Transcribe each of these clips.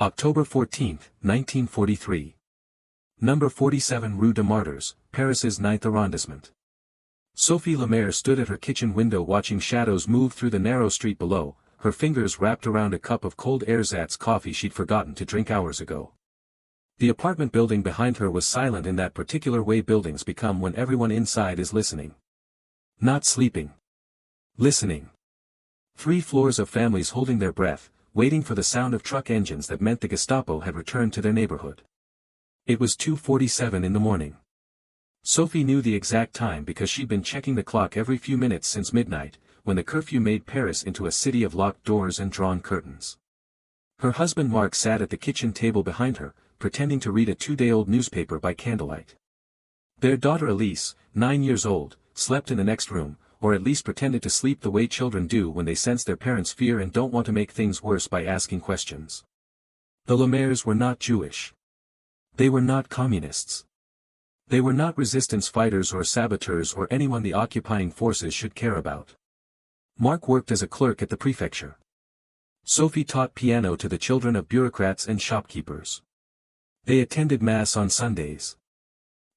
October 14, 1943. Number 47 Rue de Martyrs, Paris's 9th arrondissement. Sophie Lemaire stood at her kitchen window watching shadows move through the narrow street below, her fingers wrapped around a cup of cold ersatz coffee she'd forgotten to drink hours ago. The apartment building behind her was silent in that particular way buildings become when everyone inside is listening. Not sleeping. Listening. 3 floors of families holding their breath, waiting for the sound of truck engines that meant the Gestapo had returned to their neighborhood. It was 2:47 in the morning. Sophie knew the exact time because she'd been checking the clock every few minutes since midnight, when the curfew made Paris into a city of locked doors and drawn curtains. Her husband Marc sat at the kitchen table behind her, pretending to read a 2-day-old newspaper by candlelight. Their daughter Elise, 9 years old, slept in the next room, or at least pretended to sleep the way children do when they sense their parents' fear and don't want to make things worse by asking questions. The Lemaires were not Jewish. They were not communists. They were not resistance fighters or saboteurs or anyone the occupying forces should care about. Marc worked as a clerk at the Prefecture. Sophie taught piano to the children of bureaucrats and shopkeepers. They attended Mass on Sundays.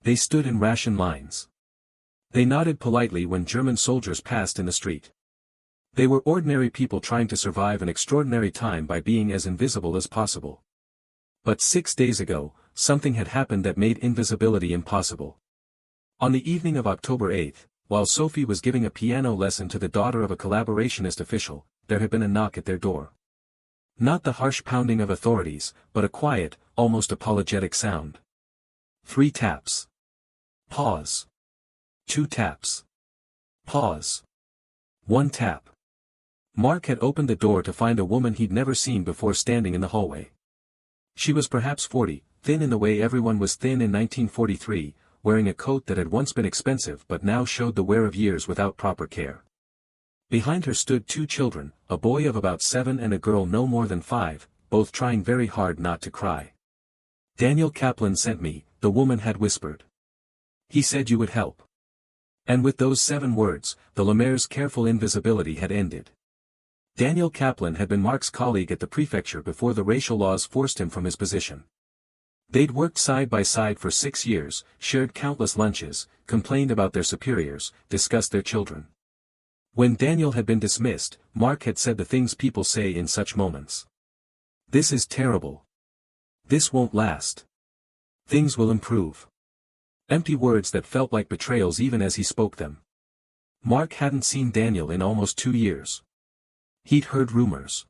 They stood in ration lines. They nodded politely when German soldiers passed in the street. They were ordinary people trying to survive an extraordinary time by being as invisible as possible. But 6 days ago, something had happened that made invisibility impossible. On the evening of October 8, while Sophie was giving a piano lesson to the daughter of a collaborationist official, there had been a knock at their door. Not the harsh pounding of authorities, but a quiet, almost apologetic sound. 3 taps. Pause. 2 taps. Pause. 1 tap. Marc had opened the door to find a woman he'd never seen before standing in the hallway. She was perhaps 40, thin in the way everyone was thin in 1943, wearing a coat that had once been expensive but now showed the wear of years without proper care. Behind her stood 2 children, a boy of about 7 and a girl no more than 5, both trying very hard not to cry. "Daniel Kaplan sent me," the woman had whispered. "He said you would help." And with those 7 words, the Lemaire's careful invisibility had ended. Daniel Kaplan had been Marc's colleague at the Prefecture before the racial laws forced him from his position. They'd worked side by side for 6 years, shared countless lunches, complained about their superiors, discussed their children. When Daniel had been dismissed, Marc had said the things people say in such moments. "This is terrible. This won't last. Things will improve." Empty words that felt like betrayals even as he spoke them. Marc hadn't seen Daniel in almost 2 years. He'd heard rumors.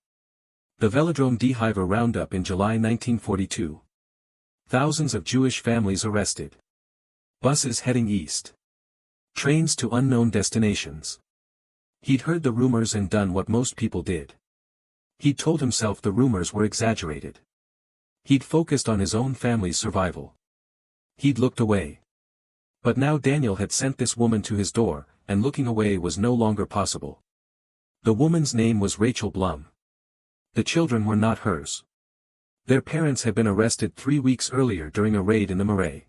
The Velodrome d'Hiver roundup in July 1942. Thousands of Jewish families arrested. Buses heading east. Trains to unknown destinations. He'd heard the rumors and done what most people did. He'd told himself the rumors were exaggerated. He'd focused on his own family's survival. He'd looked away. But now Daniel had sent this woman to his door, and looking away was no longer possible. The woman's name was Rachel Blum. The children were not hers. Their parents had been arrested 3 weeks earlier during a raid in the Marais.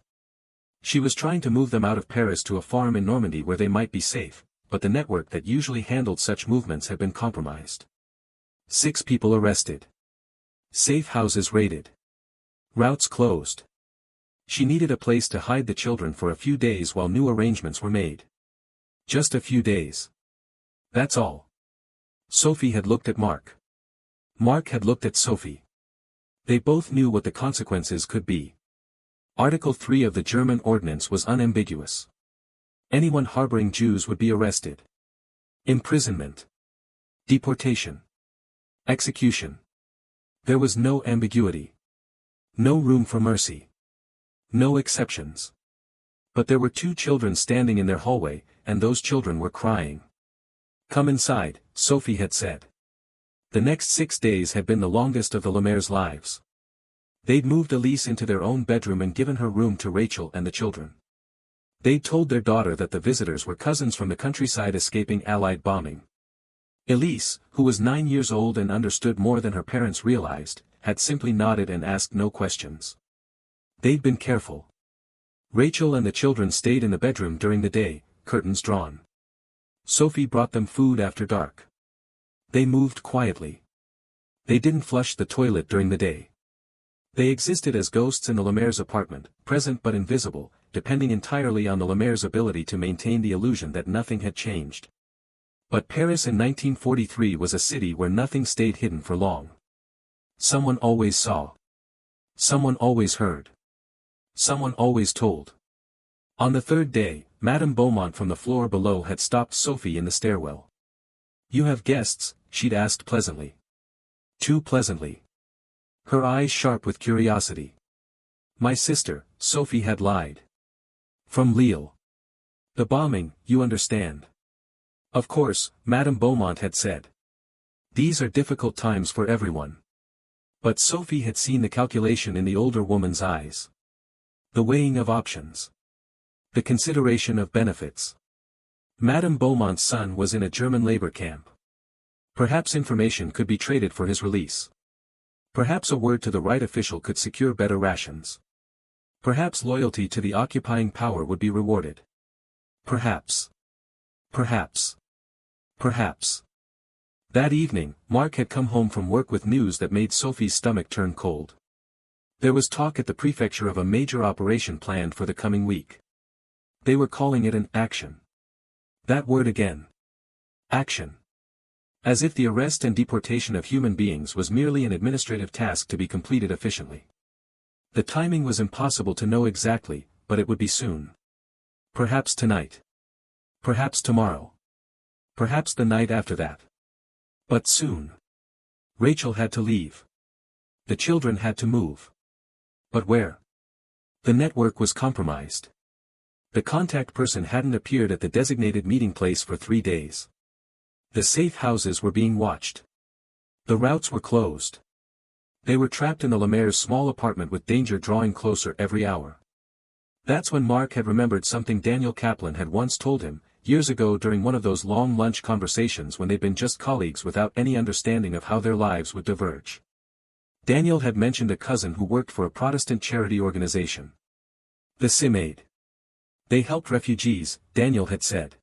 She was trying to move them out of Paris to a farm in Normandy where they might be safe, but the network that usually handled such movements had been compromised. 6 people arrested. Safe houses raided. Routes closed. She needed a place to hide the children for a few days while new arrangements were made. Just a few days. That's all. Sophie had looked at Marc. Marc had looked at Sophie. They both knew what the consequences could be. Article 3 of the German ordinance was unambiguous. Anyone harboring Jews would be arrested. Imprisonment. Deportation. Execution. There was no ambiguity. No room for mercy. No exceptions. But there were 2 children standing in their hallway, and those children were crying. "Come inside," Sophie had said. The next 6 days had been the longest of the Lemaire's lives. They'd moved Elise into their own bedroom and given her room to Rachel and the children. They'd told their daughter that the visitors were cousins from the countryside escaping Allied bombing. Elise, who was 9 years old and understood more than her parents realized, had simply nodded and asked no questions. They'd been careful. Rachel and the children stayed in the bedroom during the day, curtains drawn. Sophie brought them food after dark. They moved quietly. They didn't flush the toilet during the day. They existed as ghosts in the Lemaire's apartment, present but invisible, depending entirely on the Lemaire's ability to maintain the illusion that nothing had changed. But Paris in 1943 was a city where nothing stayed hidden for long. Someone always saw. Someone always heard. Someone always told. On the third day, Madame Beaumont from the floor below had stopped Sophie in the stairwell. "You have guests?" she'd asked pleasantly. Too pleasantly. Her eyes sharp with curiosity. "My sister," Sophie had lied. "From Lille. The bombing, you understand." "Of course," Madame Beaumont had said. "These are difficult times for everyone." But Sophie had seen the calculation in the older woman's eyes. The weighing of options. The consideration of benefits. Madame Beaumont's son was in a German labor camp. Perhaps information could be traded for his release. Perhaps a word to the right official could secure better rations. Perhaps loyalty to the occupying power would be rewarded. Perhaps. Perhaps. Perhaps. That evening, Marc had come home from work with news that made Sophie's stomach turn cold. There was talk at the prefecture of a major operation planned for the coming week. They were calling it an action. That word again. Action. As if the arrest and deportation of human beings was merely an administrative task to be completed efficiently. The timing was impossible to know exactly, but it would be soon. Perhaps tonight. Perhaps tomorrow. Perhaps the night after that. But soon. Rachel had to leave. The children had to move. But where? The network was compromised. The contact person hadn't appeared at the designated meeting place for 3 days. The safe houses were being watched. The routes were closed. They were trapped in the Lemaire's small apartment with danger drawing closer every hour. That's when Marc had remembered something Daniel Kaplan had once told him, years ago during one of those long lunch conversations when they'd been just colleagues without any understanding of how their lives would diverge. Daniel had mentioned a cousin who worked for a Protestant charity organization. The CIMAID. They helped refugees, Daniel had said.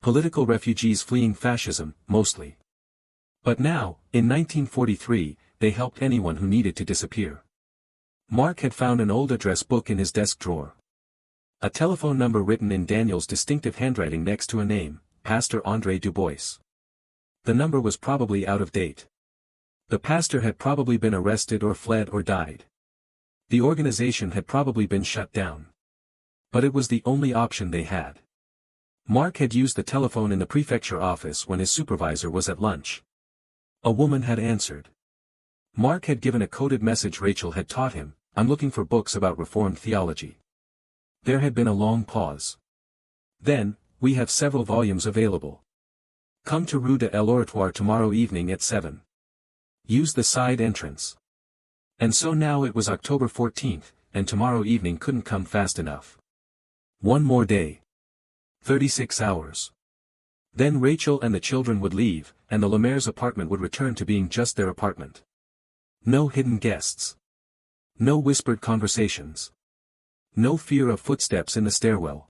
Political refugees fleeing fascism, mostly. But now, in 1943, they helped anyone who needed to disappear. Marc had found an old address book in his desk drawer. A telephone number written in Daniel's distinctive handwriting next to a name, Pastor André Dubois. The number was probably out of date. The pastor had probably been arrested or fled or died. The organization had probably been shut down. But it was the only option they had. Marc had used the telephone in the prefecture office when his supervisor was at lunch. A woman had answered. Marc had given a coded message Rachel had taught him, "I'm looking for books about Reformed theology." There had been a long pause. Then, "We have several volumes available. Come to Rue de l'Oratoire tomorrow evening at 7. Use the side entrance." And so now it was October 14th, and tomorrow evening couldn't come fast enough. One more day. 36 hours. Then Rachel and the children would leave, and the Lemaire's apartment would return to being just their apartment. No hidden guests. No whispered conversations. No fear of footsteps in the stairwell.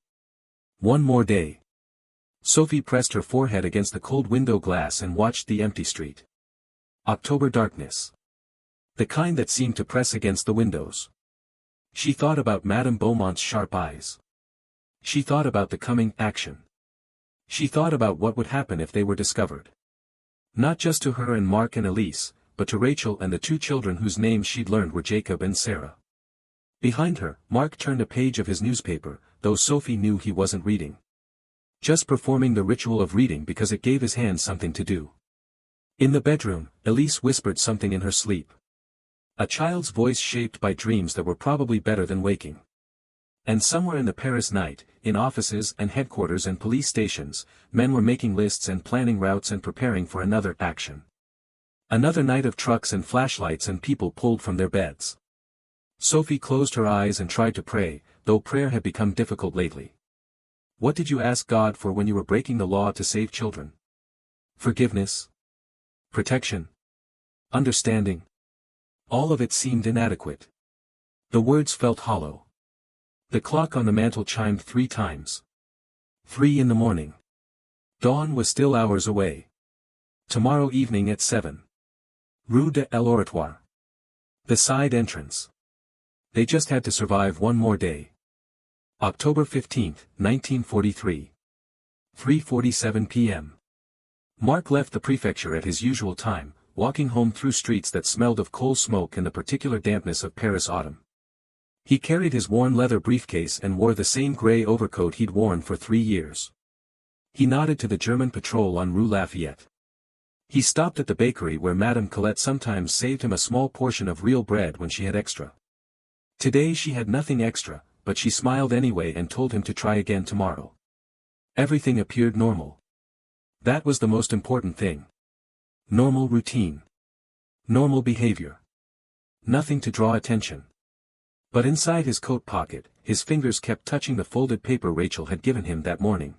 One more day. Sophie pressed her forehead against the cold window glass and watched the empty street. October darkness. The kind that seemed to press against the windows. She thought about Madame Beaumont's sharp eyes. She thought about the coming action. She thought about what would happen if they were discovered. Not just to her and Marc and Elise, but to Rachel and the 2 children whose names she'd learned were Jacob and Sarah. Behind her, Marc turned a page of his newspaper, though Sophie knew he wasn't reading. Just performing the ritual of reading because it gave his hands something to do. In the bedroom, Elise whispered something in her sleep. A child's voice shaped by dreams that were probably better than waking. And somewhere in the Paris night, in offices and headquarters and police stations, men were making lists and planning routes and preparing for another action. Another night of trucks and flashlights and people pulled from their beds. Sophie closed her eyes and tried to pray, though prayer had become difficult lately. What did you ask God for when you were breaking the law to save children? Forgiveness? Protection? Understanding? All of it seemed inadequate. The words felt hollow. The clock on the mantel chimed 3 times. 3 in the morning. Dawn was still hours away. Tomorrow evening at 7. Rue de l'Oratoire. The side entrance. They just had to survive one more day. October 15, 1943. 3:47 p.m. Marc left the prefecture at his usual time, walking home through streets that smelled of coal smoke and the particular dampness of Paris autumn. He carried his worn leather briefcase and wore the same grey overcoat he'd worn for 3 years. He nodded to the German patrol on Rue Lafayette. He stopped at the bakery where Madame Colette sometimes saved him a small portion of real bread when she had extra. Today she had nothing extra, but she smiled anyway and told him to try again tomorrow. Everything appeared normal. That was the most important thing. Normal routine. Normal behavior. Nothing to draw attention. But inside his coat pocket, his fingers kept touching the folded paper Rachel had given him that morning.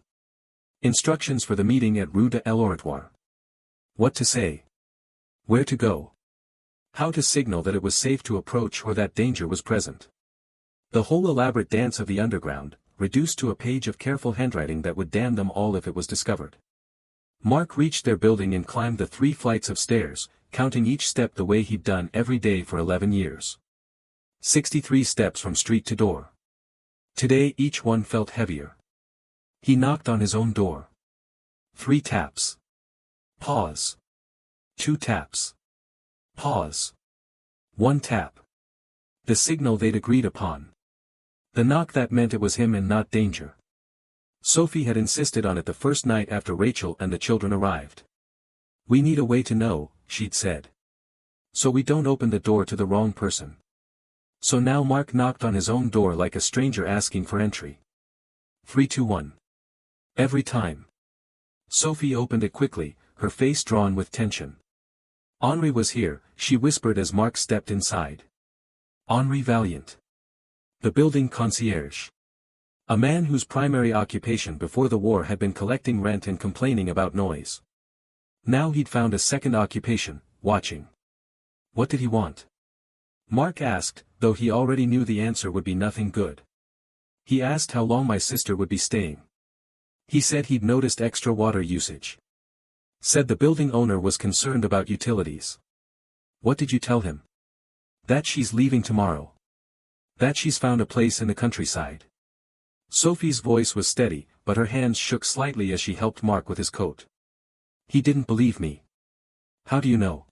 Instructions for the meeting at Rue de l'Oratoire. What to say. Where to go. How to signal that it was safe to approach or that danger was present. The whole elaborate dance of the underground, reduced to a page of careful handwriting that would damn them all if it was discovered. Marc reached their building and climbed the 3 flights of stairs, counting each step the way he'd done every day for 11 years. 63 steps from street to door. Today each one felt heavier. He knocked on his own door. 3 taps. Pause. 2 taps. Pause. 1 tap. The signal they'd agreed upon. The knock that meant it was him and not danger. Sophie had insisted on it the first night after Rachel and the children arrived. We need a way to know, she'd said. So we don't open the door to the wrong person. So now Marc knocked on his own door like a stranger asking for entry. 3, 2, 1. Every time. Sophie opened it quickly, her face drawn with tension. Henri was here, she whispered as Marc stepped inside. Henri Valiant. The building concierge. A man whose primary occupation before the war had been collecting rent and complaining about noise. Now he'd found a second occupation, watching. What did he want? Marc asked, though he already knew the answer would be nothing good. He asked how long my sister would be staying. He said he'd noticed extra water usage. Said the building owner was concerned about utilities. What did you tell him? That she's leaving tomorrow. That she's found a place in the countryside. Sophie's voice was steady, but her hands shook slightly as she helped Marc with his coat. He didn't believe me. How do you know?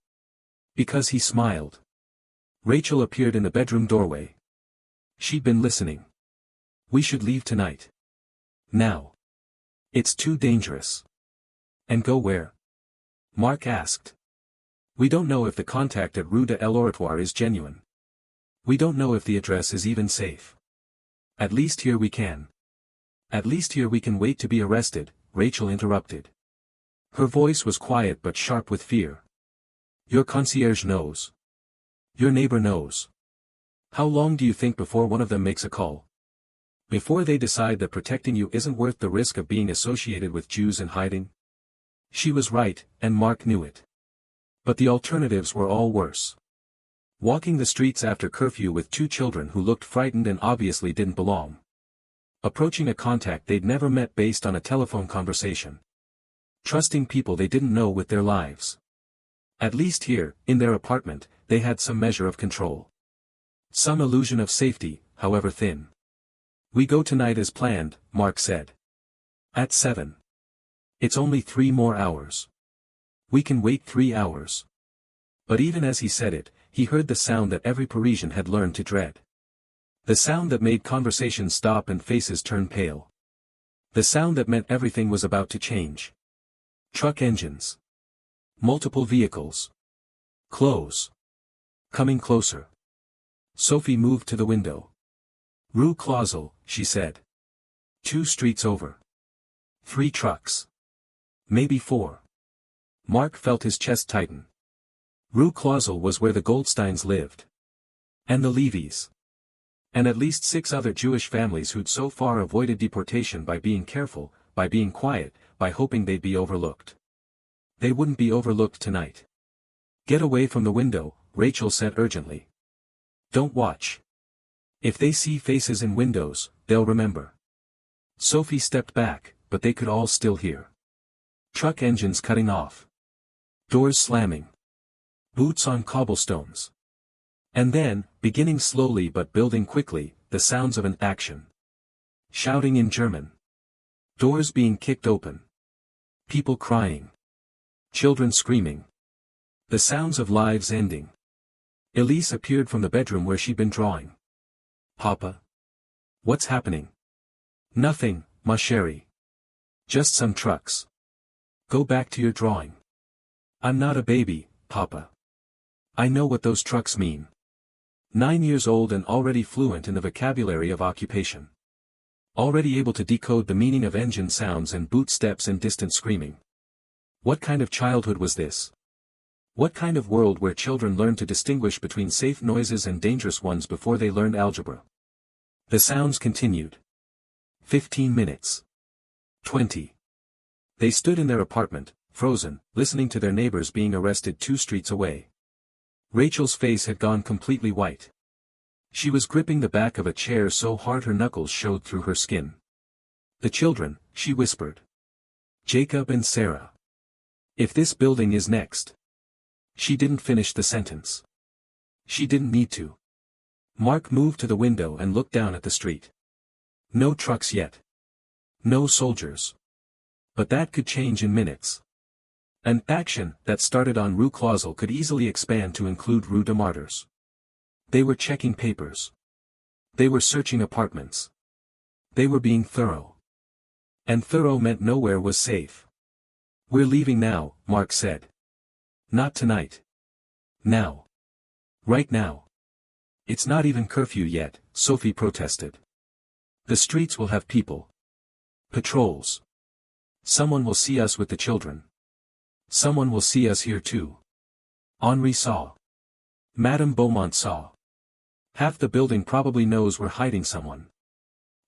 Because he smiled. Rachel appeared in the bedroom doorway. She'd been listening. We should leave tonight. Now. It's too dangerous. And go where? Marc asked. We don't know if the contact at Rue de l'Oratoire is genuine. We don't know if the address is even safe. At least here we can. At least here we can wait to be arrested, Rachel interrupted. Her voice was quiet but sharp with fear. Your concierge knows. Your neighbor knows. How long do you think before one of them makes a call? Before they decide that protecting you isn't worth the risk of being associated with Jews and hiding? She was right, and Marc knew it. But the alternatives were all worse. Walking the streets after curfew with 2 children who looked frightened and obviously didn't belong. Approaching a contact they'd never met based on a telephone conversation. Trusting people they didn't know with their lives. At least here, in their apartment, they had some measure of control. Some illusion of safety, however thin. We go tonight as planned, Marc said. At 7. It's only 3 more hours. We can wait 3 hours. But even as he said it, he heard the sound that every Parisian had learned to dread. The sound that made conversations stop and faces turn pale. The sound that meant everything was about to change. Truck engines. Multiple vehicles. Close. Coming closer. Sophie moved to the window. Rue Clausel, she said. 2 streets over. 3 trucks. Maybe 4. Marc felt his chest tighten. Rue Clausel was where the Goldsteins lived. And the Levys. And at least 6 other Jewish families who'd so far avoided deportation by being careful, by being quiet, by hoping they'd be overlooked. They wouldn't be overlooked tonight. Get away from the window, Rachel said urgently. Don't watch. If they see faces in windows, they'll remember. Sophie stepped back, but they could all still hear. Truck engines cutting off. Doors slamming. Boots on cobblestones. And then, beginning slowly but building quickly, the sounds of an action. Shouting in German. Doors being kicked open. People crying. Children screaming. The sounds of lives ending. Elise appeared from the bedroom where she'd been drawing. Papa? What's happening? Nothing, ma chérie. Just some trucks. Go back to your drawing. I'm not a baby, Papa. I know what those trucks mean. 9 years old and already fluent in the vocabulary of occupation. Already able to decode the meaning of engine sounds and boot steps and distant screaming. What kind of childhood was this? What kind of world where children learn to distinguish between safe noises and dangerous ones before they learned algebra? The sounds continued. 15 minutes. 20. They stood in their apartment, frozen, listening to their neighbors being arrested 2 streets away. Rachel's face had gone completely white. She was gripping the back of a chair so hard her knuckles showed through her skin. The children, she whispered. Jacob and Sarah. If this building is next. She didn't finish the sentence. She didn't need to. Mark moved to the window and looked down at the street. No trucks yet. No soldiers. But that could change in minutes. An action that started on Rue Clausel could easily expand to include Rue des Martyrs. They were checking papers. They were searching apartments. They were being thorough. And thorough meant nowhere was safe. We're leaving now, Mark said. Not tonight. Now. Right now. It's not even curfew yet, Sophie protested. The streets will have people. Patrols. Someone will see us with the children. Someone will see us here too. Henri saw. Madame Beaumont saw. Half the building probably knows we're hiding someone.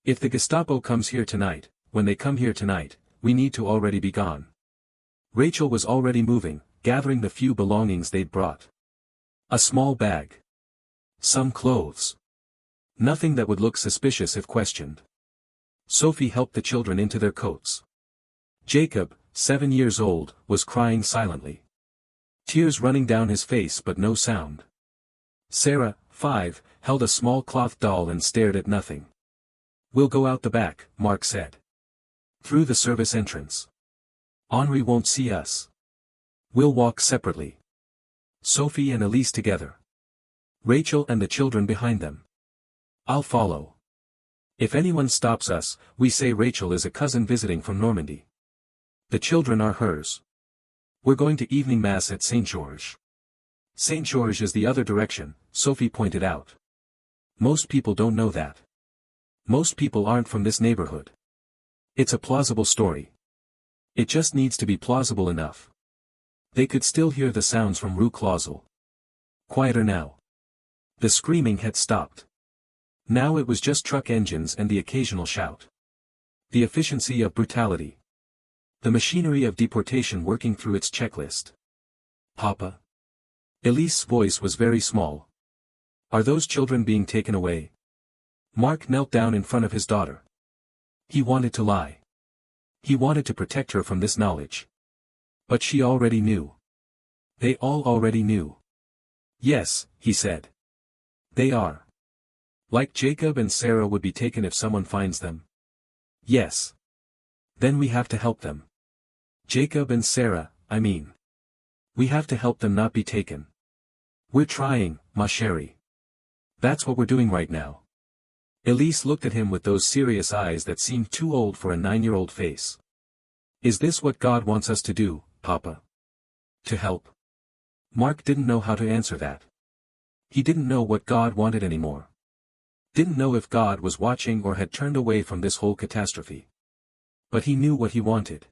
If the Gestapo comes here tonight, when they come here tonight, we need to already be gone. Rachel was already moving, gathering the few belongings they'd brought. A small bag. Some clothes. Nothing that would look suspicious if questioned. Sophie helped the children into their coats. Jacob, 7 years old, was crying silently. Tears running down his face but no sound. Sarah, 5, held a small cloth doll and stared at nothing. We'll go out the back, Mark said. Through the service entrance. Henri won't see us. We'll walk separately. Sophie and Elise together. Rachel and the children behind them. I'll follow. If anyone stops us, we say Rachel is a cousin visiting from Normandy. The children are hers. We're going to evening mass at St. George. St. George is the other direction, Sophie pointed out. Most people don't know that. Most people aren't from this neighborhood. It's a plausible story. It just needs to be plausible enough. They could still hear the sounds from Rue Clausel. Quieter now. The screaming had stopped. Now it was just truck engines and the occasional shout. The efficiency of brutality. The machinery of deportation working through its checklist. Papa? Elise's voice was very small. Are those children being taken away? Mark knelt down in front of his daughter. He wanted to lie. He wanted to protect her from this knowledge. But she already knew. They all already knew. Yes, he said. They are. Like Jacob and Sarah would be taken if someone finds them. Yes. Then we have to help them. Jacob and Sarah, I mean. We have to help them not be taken. We're trying, ma chérie. That's what we're doing right now. Elise looked at him with those serious eyes that seemed too old for a 9-year-old face. Is this what God wants us to do, Papa? To help? Mark didn't know how to answer that. He didn't know what God wanted anymore. Didn't know if God was watching or had turned away from this whole catastrophe. But he knew what he wanted.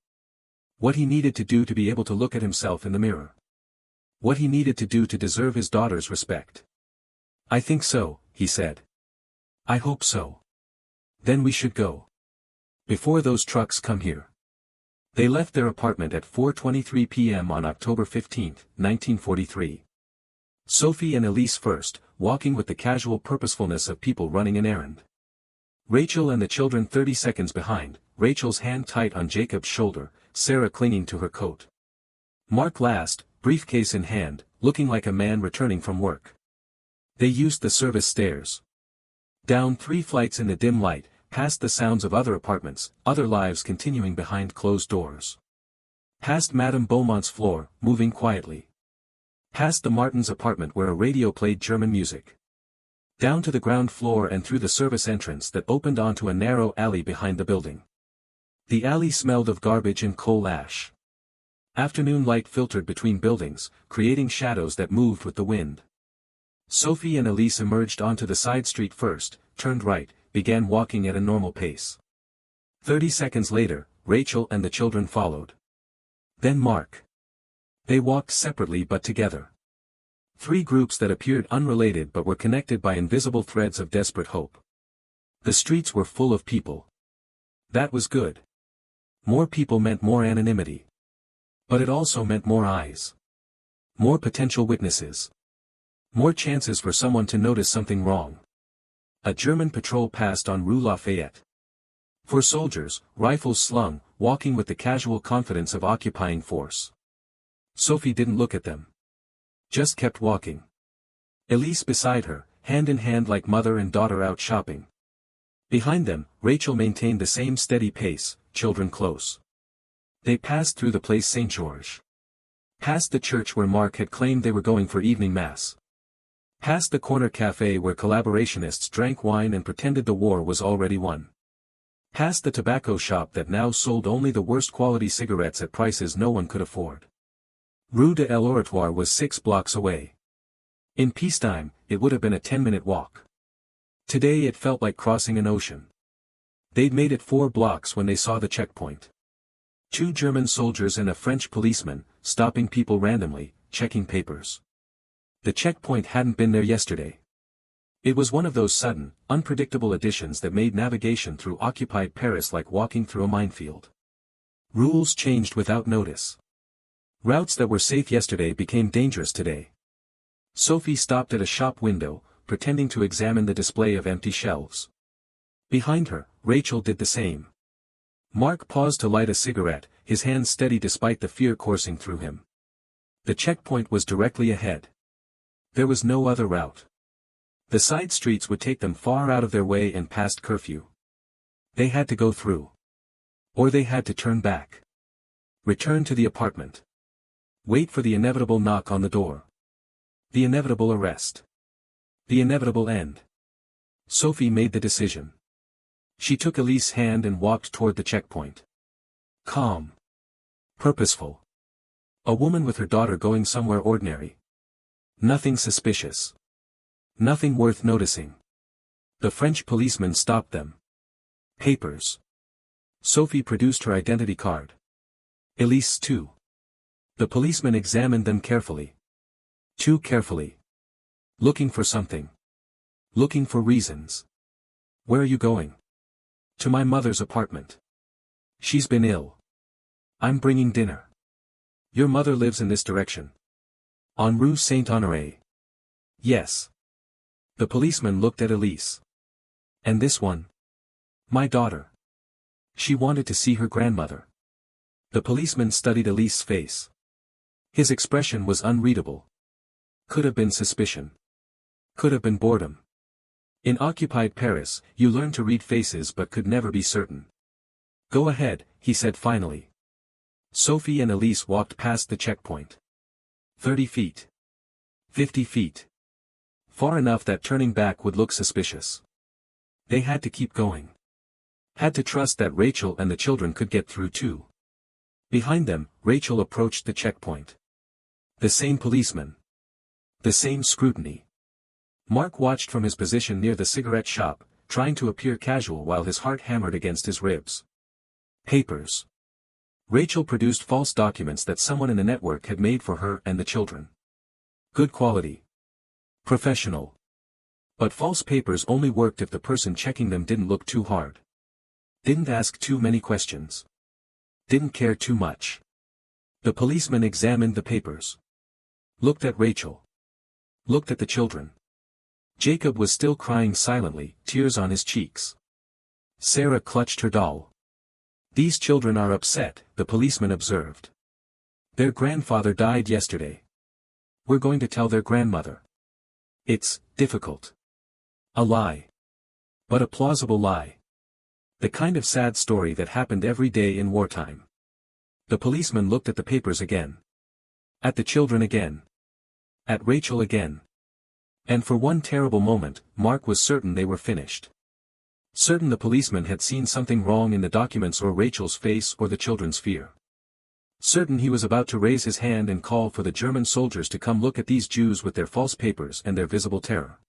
What he needed to do to be able to look at himself in the mirror. What he needed to do to deserve his daughter's respect. I think so, he said. I hope so. Then we should go. Before those trucks come here. They left their apartment at 4:23 p.m. on October 15, 1943. Sophie and Elise first, walking with the casual purposefulness of people running an errand. Rachel and the children 30 seconds behind, Rachel's hand tight on Jacob's shoulder, Sarah clinging to her coat. Mark last, briefcase in hand, looking like a man returning from work. They used the service stairs. Down 3 flights in the dim light, past the sounds of other apartments, other lives continuing behind closed doors. Past Madame Beaumont's floor, moving quietly. Past the Martins' apartment where a radio played German music. Down to the ground floor and through the service entrance that opened onto a narrow alley behind the building. The alley smelled of garbage and coal ash. Afternoon light filtered between buildings, creating shadows that moved with the wind. Sophie and Elise emerged onto the side street first, turned right, began walking at a normal pace. 30 seconds later, Rachel and the children followed. Then Marc. They walked separately but together. 3 groups that appeared unrelated but were connected by invisible threads of desperate hope. The streets were full of people. That was good. More people meant more anonymity. But it also meant more eyes. More potential witnesses. More chances for someone to notice something wrong. A German patrol passed on Rue Lafayette. 4 soldiers, rifles slung, walking with the casual confidence of occupying force. Sophie didn't look at them. Just kept walking. Elise beside her, hand in hand like mother and daughter out shopping. Behind them, Rachel maintained the same steady pace, children close. They passed through the place Saint-Georges. Past the church where Marc had claimed they were going for evening mass. Past the corner café where collaborationists drank wine and pretended the war was already won. Past the tobacco shop that now sold only the worst quality cigarettes at prices no one could afford. Rue de l'Oratoire was 6 blocks away. In peacetime, it would have been a 10-minute walk. Today it felt like crossing an ocean. They'd made it 4 blocks when they saw the checkpoint. 2 German soldiers and a French policeman, stopping people randomly, checking papers. The checkpoint hadn't been there yesterday. It was one of those sudden, unpredictable additions that made navigation through occupied Paris like walking through a minefield. Rules changed without notice. Routes that were safe yesterday became dangerous today. Sophie stopped at a shop window, pretending to examine the display of empty shelves. Behind her, Rachel did the same. Marc paused to light a cigarette, his hands steady despite the fear coursing through him. The checkpoint was directly ahead. There was no other route. The side streets would take them far out of their way and past curfew. They had to go through. Or they had to turn back. Return to the apartment. Wait for the inevitable knock on the door. The inevitable arrest. The inevitable end. Sophie made the decision. She took Elise's hand and walked toward the checkpoint. Calm. Purposeful. A woman with her daughter going somewhere ordinary. Nothing suspicious. Nothing worth noticing. The French policeman stopped them. Papers. Sophie produced her identity card. Elise too. The policeman examined them carefully. Too carefully. Looking for something. Looking for reasons. Where are you going? To my mother's apartment. She's been ill. I'm bringing dinner. Your mother lives in this direction. On Rue Saint-Honoré. Yes. The policeman looked at Elise. And this one? My daughter. She wanted to see her grandmother. The policeman studied Elise's face. His expression was unreadable. Could have been suspicion. Could have been boredom. In occupied Paris, you learn to read faces but could never be certain. Go ahead, he said finally. Sophie and Elise walked past the checkpoint. 30 feet. 50 feet. Far enough that turning back would look suspicious. They had to keep going. Had to trust that Rachel and the children could get through too. Behind them, Rachel approached the checkpoint. The same policeman. The same scrutiny. Marc watched from his position near the cigarette shop, trying to appear casual while his heart hammered against his ribs. Papers. Rachel produced false documents that someone in the network had made for her and the children. Good quality. Professional. But false papers only worked if the person checking them didn't look too hard. Didn't ask too many questions. Didn't care too much. The policeman examined the papers. Looked at Rachel. Looked at the children. Jacob was still crying silently, tears on his cheeks. Sarah clutched her doll. These children are upset, the policeman observed. Their grandfather died yesterday. We're going to tell their grandmother. It's difficult. A lie. But a plausible lie. The kind of sad story that happened every day in wartime. The policeman looked at the papers again. At the children again. At Rachel again. And for one terrible moment, Mark was certain they were finished. Certain the policeman had seen something wrong in the documents or Rachel's face or the children's fear. Certain he was about to raise his hand and call for the German soldiers to come look at these Jews with their false papers and their visible terror.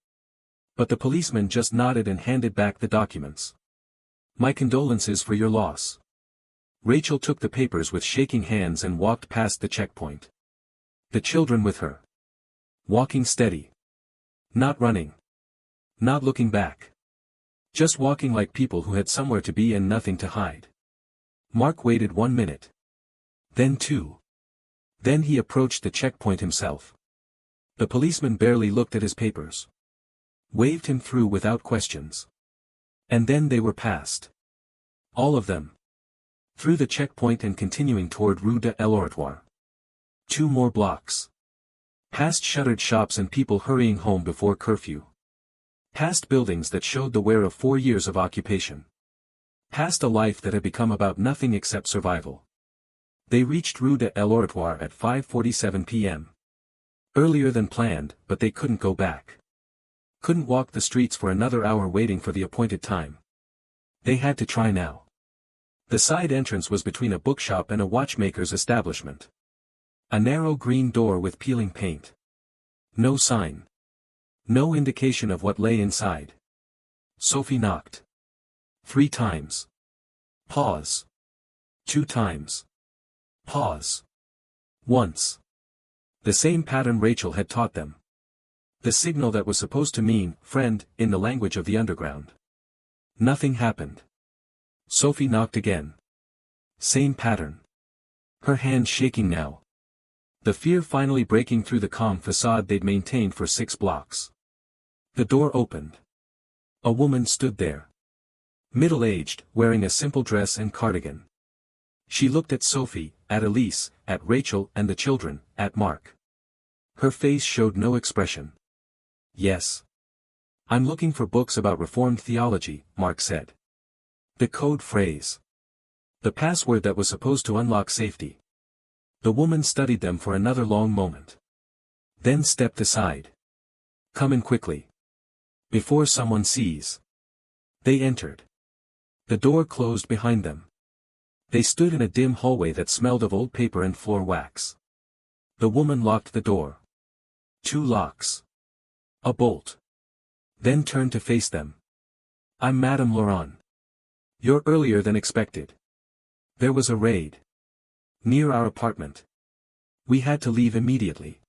But the policeman just nodded and handed back the documents. My condolences for your loss. Rachel took the papers with shaking hands and walked past the checkpoint. The children with her. Walking steady. Not running. Not looking back. Just walking like people who had somewhere to be and nothing to hide. Mark waited 1 minute. Then 2. Then he approached the checkpoint himself. The policeman barely looked at his papers. Waved him through without questions. And then they were passed. All of them. Through the checkpoint and continuing toward Rue de l'Oratoir. 2 more blocks. Past shuttered shops and people hurrying home before curfew. Past buildings that showed the wear of 4 years of occupation. Past a life that had become about nothing except survival. They reached Rue de l'Oratoir at 5:47 p.m. Earlier than planned, but they couldn't go back. Couldn't walk the streets for another hour waiting for the appointed time. They had to try now. The side entrance was between a bookshop and a watchmaker's establishment. A narrow green door with peeling paint. No sign. No indication of what lay inside. Sophie knocked. 3 times. Pause. 2 times. Pause. Once. The same pattern Rachel had taught them. The signal that was supposed to mean, friend, in the language of the underground. Nothing happened. Sophie knocked again. Same pattern. Her hand shaking now. The fear finally breaking through the calm facade they'd maintained for 6 blocks. The door opened. A woman stood there. Middle-aged, wearing a simple dress and cardigan. She looked at Sophie, at Elise, at Rachel and the children, at Mark. Her face showed no expression. Yes. I'm looking for books about Reformed theology, Mark said. The code phrase. The password that was supposed to unlock safety. The woman studied them for another long moment. Then stepped aside. Come in quickly. Before someone sees. They entered. The door closed behind them. They stood in a dim hallway that smelled of old paper and floor wax. The woman locked the door. 2 locks. A bolt. Then turned to face them. I'm Madame Laurent. You're earlier than expected. There was a raid. Near our apartment. We had to leave immediately.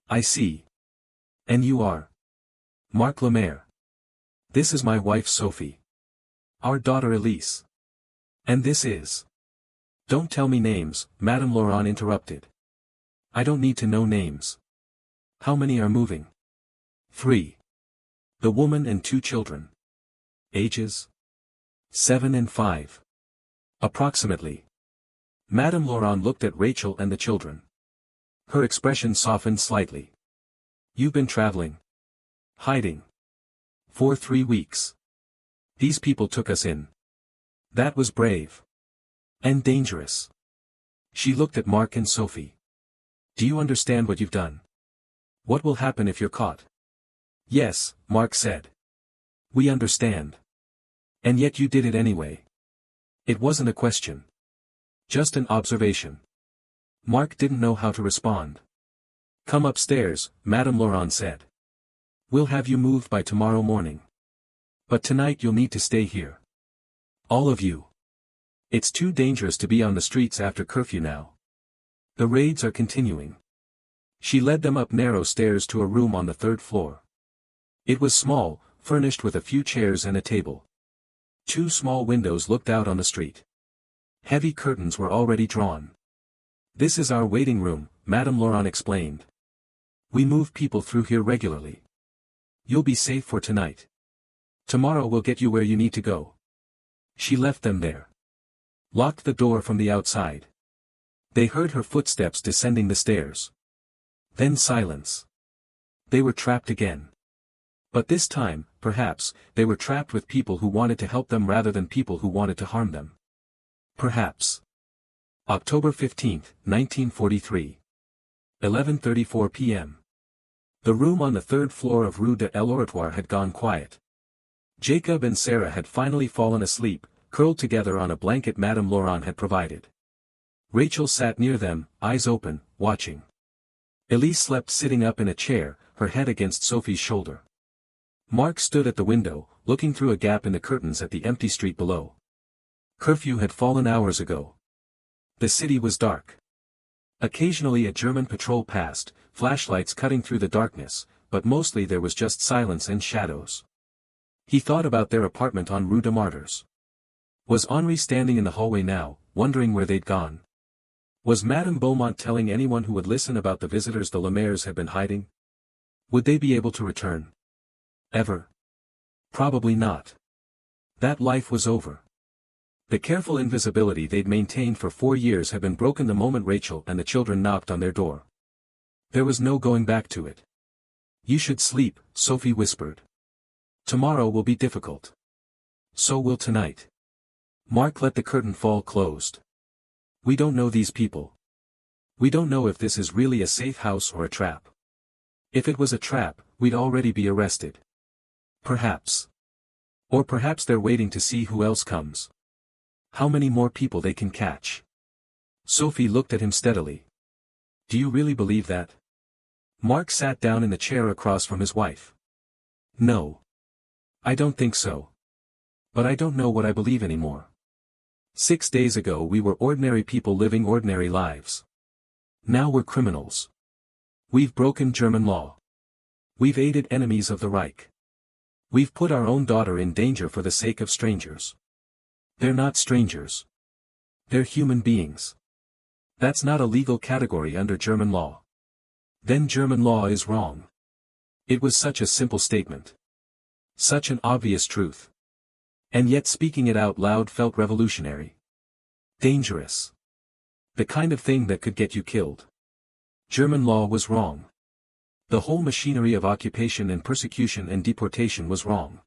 I see. And you are? Marc Lemaire. This is my wife Sophie. Our daughter Elise. And this is... Don't tell me names, Madame Laurent interrupted. I don't need to know names. How many are moving? 3. The woman and 2 children. Ages? 7 and 5. Approximately. Madame Laurent looked at Rachel and the children. Her expression softened slightly. You've been traveling. Hiding. For 3 weeks. These people took us in. That was brave. And dangerous. She looked at Mark and Sophie. Do you understand what you've done? What will happen if you're caught? Yes, Mark said. We understand. And yet you did it anyway. It wasn't a question. Just an observation. Mark didn't know how to respond. Come upstairs, Madame Laurent said. We'll have you moved by tomorrow morning. But tonight you'll need to stay here. All of you. It's too dangerous to be on the streets after curfew now. The raids are continuing. She led them up narrow stairs to a room on the 3rd floor. It was small, furnished with a few chairs and a table. 2 small windows looked out on the street. Heavy curtains were already drawn. This is our waiting room, Madame Laurent explained. We move people through here regularly. You'll be safe for tonight. Tomorrow we'll get you where you need to go. She left them there. Locked the door from the outside. They heard her footsteps descending the stairs. Then silence. They were trapped again. But this time, perhaps, they were trapped with people who wanted to help them rather than people who wanted to harm them. Perhaps. October 15, 1943. 11:34 p.m. The room on the third floor of Rue de l'Oratoire had gone quiet. Jacob and Sarah had finally fallen asleep, curled together on a blanket Madame Laurent had provided. Rachel sat near them, eyes open, watching. Elise slept sitting up in a chair, her head against Sophie's shoulder. Marc stood at the window, looking through a gap in the curtains at the empty street below. Curfew had fallen hours ago. The city was dark. Occasionally a German patrol passed, flashlights cutting through the darkness, but mostly there was just silence and shadows. He thought about their apartment on Rue des Martyrs. Was Henri standing in the hallway now, wondering where they'd gone? Was Madame Beaumont telling anyone who would listen about the visitors the Lemaires had been hiding? Would they be able to return? Ever? Probably not. That life was over. The careful invisibility they'd maintained for 4 years had been broken the moment Rachel and the children knocked on their door. There was no going back to it. You should sleep, Sophie whispered. Tomorrow will be difficult. So will tonight. Marc let the curtain fall closed. We don't know these people. We don't know if this is really a safe house or a trap. If it was a trap, we'd already be arrested. Perhaps. Or perhaps they're waiting to see who else comes. How many more people they can catch. Sophie looked at him steadily. Do you really believe that? Marc sat down in the chair across from his wife. No. I don't think so. But I don't know what I believe anymore. 6 days ago we were ordinary people living ordinary lives. Now we're criminals. We've broken German law. We've aided enemies of the Reich. We've put our own daughter in danger for the sake of strangers. They're not strangers. They're human beings. That's not a legal category under German law. Then German law is wrong. It was such a simple statement. Such an obvious truth. And yet speaking it out loud felt revolutionary. Dangerous. The kind of thing that could get you killed. German law was wrong. The whole machinery of occupation and persecution and deportation was wrong.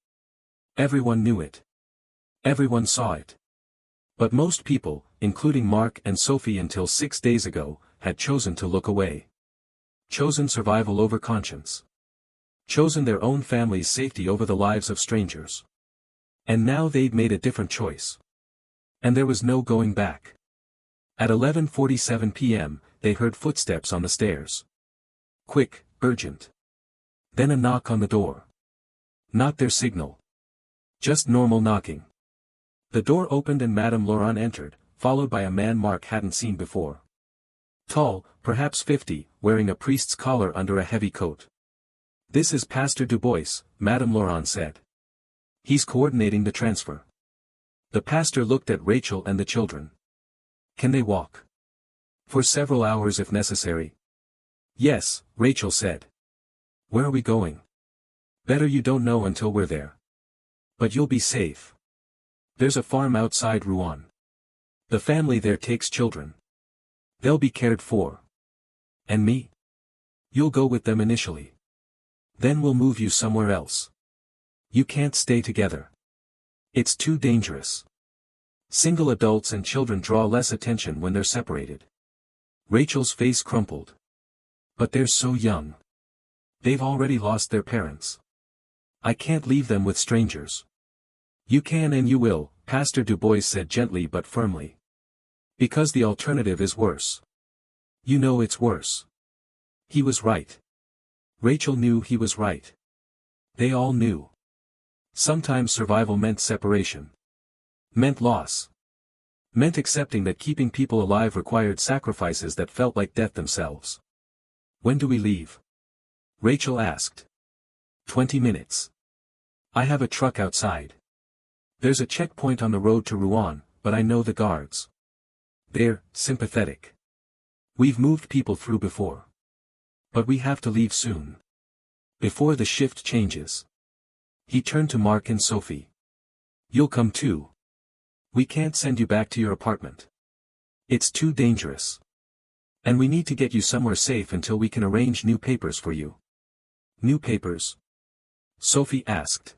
Everyone knew it. Everyone saw it. But most people, including Marc and Sophie until 6 days ago, had chosen to look away. Chosen survival over conscience. Chosen their own family's safety over the lives of strangers. And now they'd made a different choice. And there was no going back. At 11:47 p.m., they heard footsteps on the stairs. Quick, urgent. Then a knock on the door. Not their signal. Just normal knocking. The door opened and Madame Laurent entered, followed by a man Marc hadn't seen before. Tall, perhaps 50, wearing a priest's collar under a heavy coat. This is Pastor Dubois, Madame Laurent said. He's coordinating the transfer. The pastor looked at Rachel and the children. Can they walk? For several hours if necessary. Yes, Rachel said. Where are we going? Better you don't know until we're there. But you'll be safe. There's a farm outside Rouen. The family there takes children. They'll be cared for. And me? You'll go with them initially. Then we'll move you somewhere else. You can't stay together. It's too dangerous. Single adults and children draw less attention when they're separated. Rachel's face crumpled. But they're so young. They've already lost their parents. I can't leave them with strangers. You can and you will, Pastor Dubois said gently but firmly. Because the alternative is worse. You know it's worse. He was right. Rachel knew he was right. They all knew. Sometimes survival meant separation. Meant loss. Meant accepting that keeping people alive required sacrifices that felt like death themselves. When do we leave? Rachel asked. 20 minutes. I have a truck outside. There's a checkpoint on the road to Rouen, but I know the guards. They're sympathetic. We've moved people through before. But we have to leave soon. Before the shift changes. He turned to Marc and Sophie. You'll come too. We can't send you back to your apartment. It's too dangerous. And we need to get you somewhere safe until we can arrange new papers for you. New papers? Sophie asked.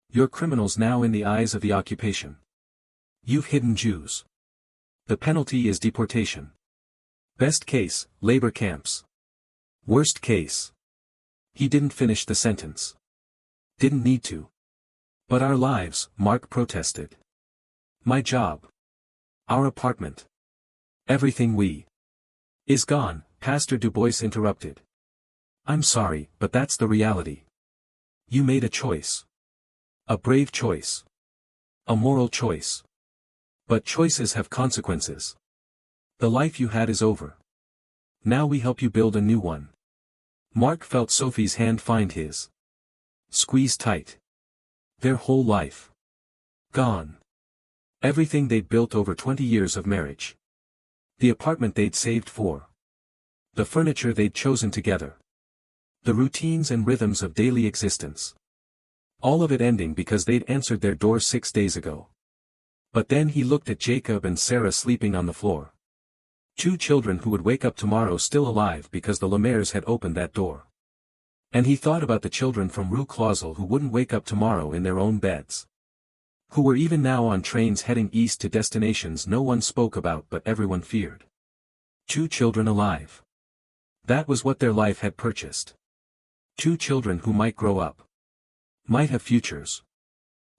You're criminals now in the eyes of the occupation. You've hidden Jews. The penalty is deportation. Best case, labor camps. Worst case. He didn't finish the sentence. Didn't need to. But our lives, Marc protested. My job. Our apartment. Everything is gone, Pastor Dubois interrupted. I'm sorry, but that's the reality. You made a choice. A brave choice. A moral choice. But choices have consequences. The life you had is over. Now we help you build a new one. Marc felt Sophie's hand find his. Squeeze tight. Their whole life. Gone. Everything they'd built over 20 years of marriage. The apartment they'd saved for. The furniture they'd chosen together. The routines and rhythms of daily existence. All of it ending because they'd answered their door 6 days ago. But then he looked at Jacob and Sarah sleeping on the floor. 2 children who would wake up tomorrow still alive because the Lemaires had opened that door. And he thought about the children from Rue Clausel who wouldn't wake up tomorrow in their own beds. Who were even now on trains heading east to destinations no one spoke about but everyone feared. 2 children alive. That was what their life had purchased. 2 children who might grow up. Might have futures.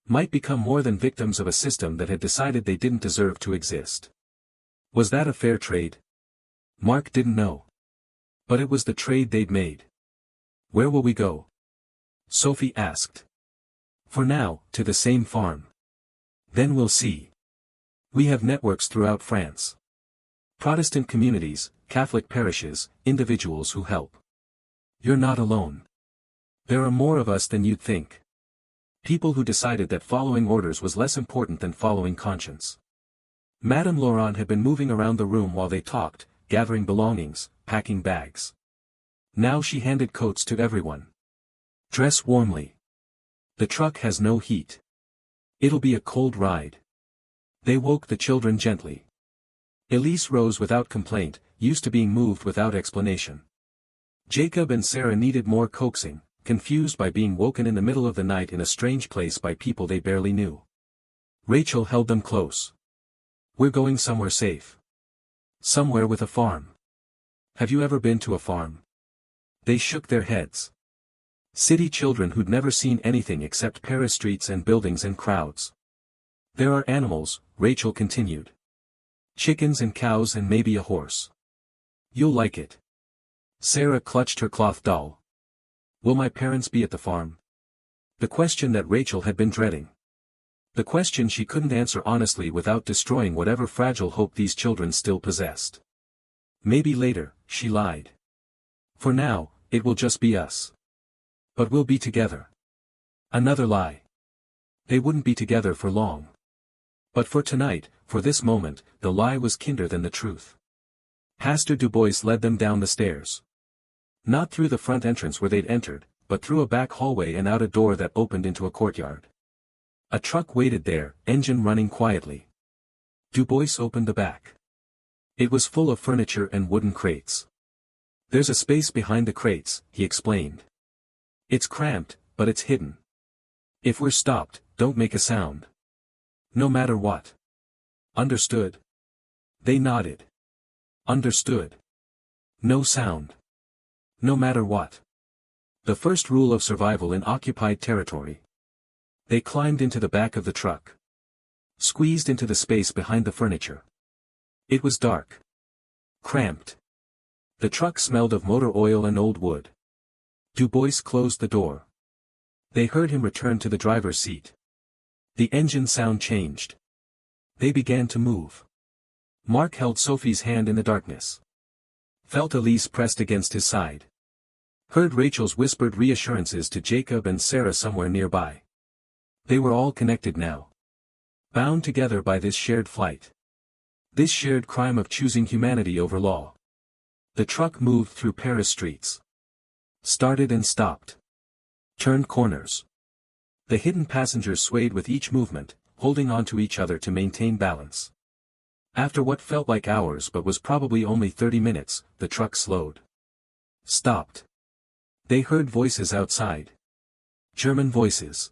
Might become more than victims of a system that had decided they didn't deserve to exist. Was that a fair trade? Marc didn't know. But it was the trade they'd made. Where will we go? Sophie asked. For now, to the same farm. Then we'll see. We have networks throughout France. Protestant communities, Catholic parishes, individuals who help. You're not alone. There are more of us than you'd think. People who decided that following orders was less important than following conscience. Madame Laurent had been moving around the room while they talked, gathering belongings, packing bags. Now she handed coats to everyone. Dress warmly. The truck has no heat. It'll be a cold ride. They woke the children gently. Elise rose without complaint, used to being moved without explanation. Jacob and Sarah needed more coaxing, confused by being woken in the middle of the night in a strange place by people they barely knew. Rachel held them close. We're going somewhere safe. Somewhere with a farm. Have you ever been to a farm? They shook their heads. City children who'd never seen anything except Paris streets and buildings and crowds. There are animals, Rachel continued. Chickens and cows and maybe a horse. You'll like it. Sarah clutched her cloth doll. Will my parents be at the farm? The question that Rachel had been dreading. The question she couldn't answer honestly without destroying whatever fragile hope these children still possessed. Maybe later, she lied. For now, it will just be us. But we'll be together. Another lie. They wouldn't be together for long. But for tonight, for this moment, the lie was kinder than the truth. Pastor Dubois led them down the stairs. Not through the front entrance where they'd entered, but through a back hallway and out a door that opened into a courtyard. A truck waited there, engine running quietly. Dubois opened the back. It was full of furniture and wooden crates. There's a space behind the crates, he explained. It's cramped, but it's hidden. If we're stopped, don't make a sound. No matter what. Understood? They nodded. Understood. No sound. No matter what. The first rule of survival in occupied territory. They climbed into the back of the truck. Squeezed into the space behind the furniture. It was dark. Cramped. The truck smelled of motor oil and old wood. Dubois closed the door. They heard him return to the driver's seat. The engine sound changed. They began to move. Marc held Sophie's hand in the darkness. Felt Elise pressed against his side. Heard Rachel's whispered reassurances to Jacob and Sarah somewhere nearby. They were all connected now. Bound together by this shared flight. This shared crime of choosing humanity over law. The truck moved through Paris streets. Started and stopped. Turned corners. The hidden passengers swayed with each movement, holding on to each other to maintain balance. After what felt like hours but was probably only 30 minutes, the truck slowed. Stopped. They heard voices outside. German voices.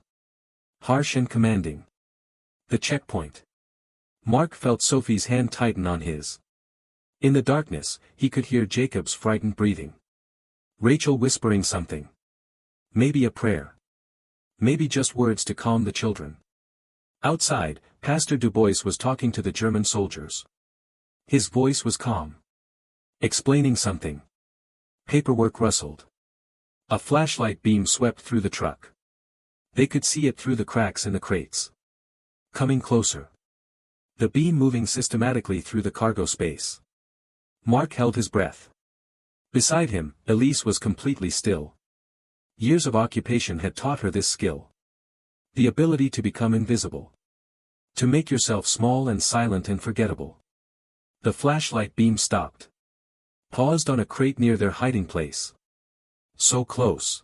Harsh and commanding. The checkpoint. Marc felt Sophie's hand tighten on his. In the darkness, he could hear Jacob's frightened breathing. Rachel whispering something. Maybe a prayer. Maybe just words to calm the children. Outside, Pastor Dubois was talking to the German soldiers. His voice was calm. Explaining something. Paperwork rustled. A flashlight beam swept through the truck. They could see it through the cracks in the crates. Coming closer. The beam moving systematically through the cargo space. Marc held his breath. Beside him, Elise was completely still. Years of occupation had taught her this skill. The ability to become invisible. To make yourself small and silent and forgettable. The flashlight beam stopped. Paused on a crate near their hiding place. So close.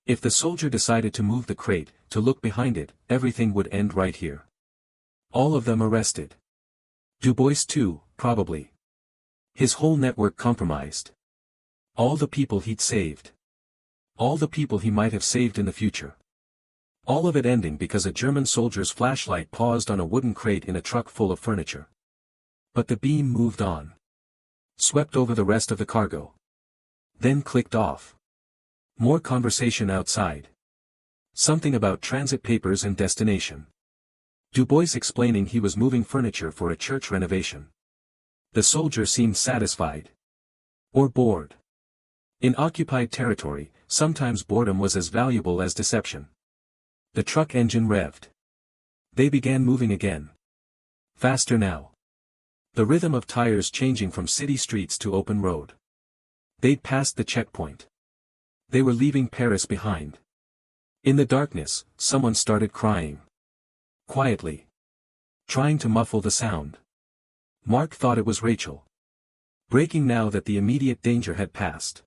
If the soldier decided to move the crate, to look behind it, everything would end right here. All of them arrested. Dubois too, probably. His whole network compromised. All the people he'd saved. All the people he might have saved in the future. All of it ending because a German soldier's flashlight paused on a wooden crate in a truck full of furniture. But the beam moved on. Swept over the rest of the cargo. Then clicked off. More conversation outside. Something about transit papers and destination. Dubois explaining he was moving furniture for a church renovation. The soldier seemed satisfied. Or bored. In occupied territory, sometimes boredom was as valuable as deception. The truck engine revved. They began moving again. Faster now. The rhythm of tires changing from city streets to open road. They'd passed the checkpoint. They were leaving Paris behind. In the darkness, someone started crying. Quietly. Trying to muffle the sound. Marc thought it was Rachel. Breaking now that the immediate danger had passed.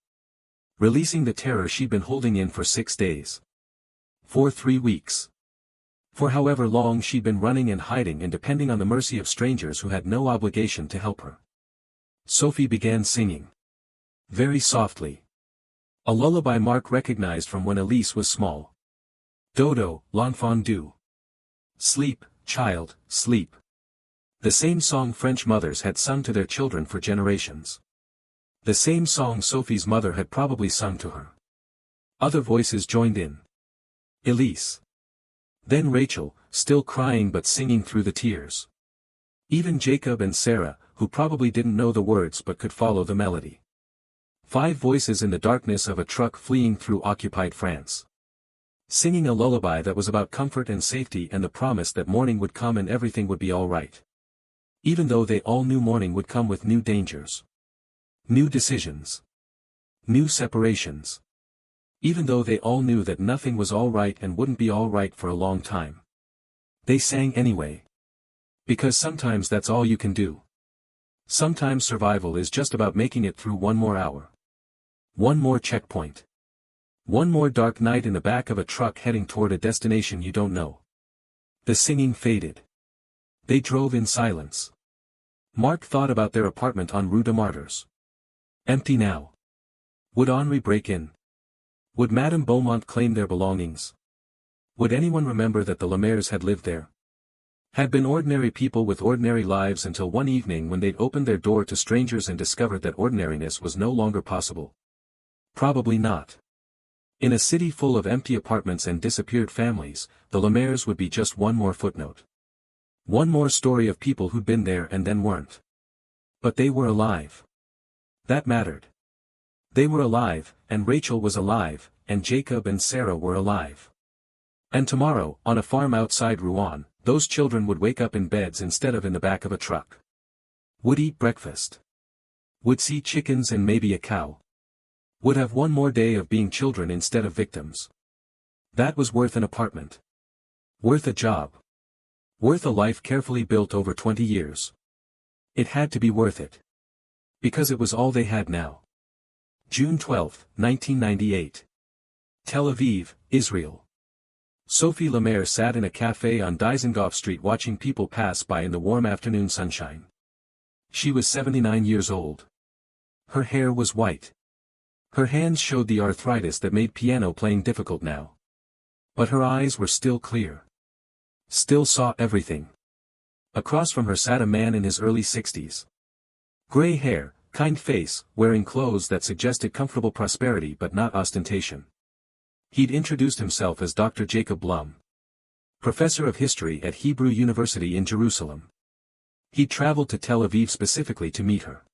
Releasing the terror she'd been holding in for 6 days. For 3 weeks. For however long she'd been running and hiding and depending on the mercy of strangers who had no obligation to help her. Sophie began singing. Very softly. A lullaby Marc recognized from when Elise was small. Dodo, l'enfant doux. Sleep, child, sleep. The same song French mothers had sung to their children for generations. The same song Sophie's mother had probably sung to her. Other voices joined in. Elise. Then Rachel, still crying but singing through the tears. Even Jacob and Sarah, who probably didn't know the words but could follow the melody. 5 voices in the darkness of a truck fleeing through occupied France. Singing a lullaby that was about comfort and safety and the promise that morning would come and everything would be all right. Even though they all knew morning would come with new dangers. New decisions. New separations. Even though they all knew that nothing was all right and wouldn't be all right for a long time. They sang anyway. Because sometimes that's all you can do. Sometimes survival is just about making it through one more hour. One more checkpoint. One more dark night in the back of a truck heading toward a destination you don't know. The singing faded. They drove in silence. Marc thought about their apartment on Rue des Martyrs. Empty now. Would Henri break in? Would Madame Beaumont claim their belongings? Would anyone remember that the Lemaires had lived there? Had been ordinary people with ordinary lives until one evening when they'd opened their door to strangers and discovered that ordinariness was no longer possible? Probably not. In a city full of empty apartments and disappeared families, the Lemaires would be just one more footnote. One more story of people who'd been there and then weren't. But they were alive. That mattered. They were alive, and Rachel was alive, and Jacob and Sarah were alive. And tomorrow, on a farm outside Rouen, those children would wake up in beds instead of in the back of a truck. Would eat breakfast. Would see chickens and maybe a cow. Would have one more day of being children instead of victims. That was worth an apartment. Worth a job. Worth a life carefully built over 20 years. It had to be worth it. Because it was all they had now. June 12, 1998. Tel Aviv, Israel. Sophie Lemaire sat in a café on Dizengoff Street watching people pass by in the warm afternoon sunshine. She was 79 years old. Her hair was white. Her hands showed the arthritis that made piano playing difficult now. But her eyes were still clear. Still saw everything. Across from her sat a man in his early 60s. Gray hair, kind face, wearing clothes that suggested comfortable prosperity but not ostentation. He'd introduced himself as Dr. Jacob Blum, professor of history at Hebrew University in Jerusalem. He'd traveled to Tel Aviv specifically to meet her.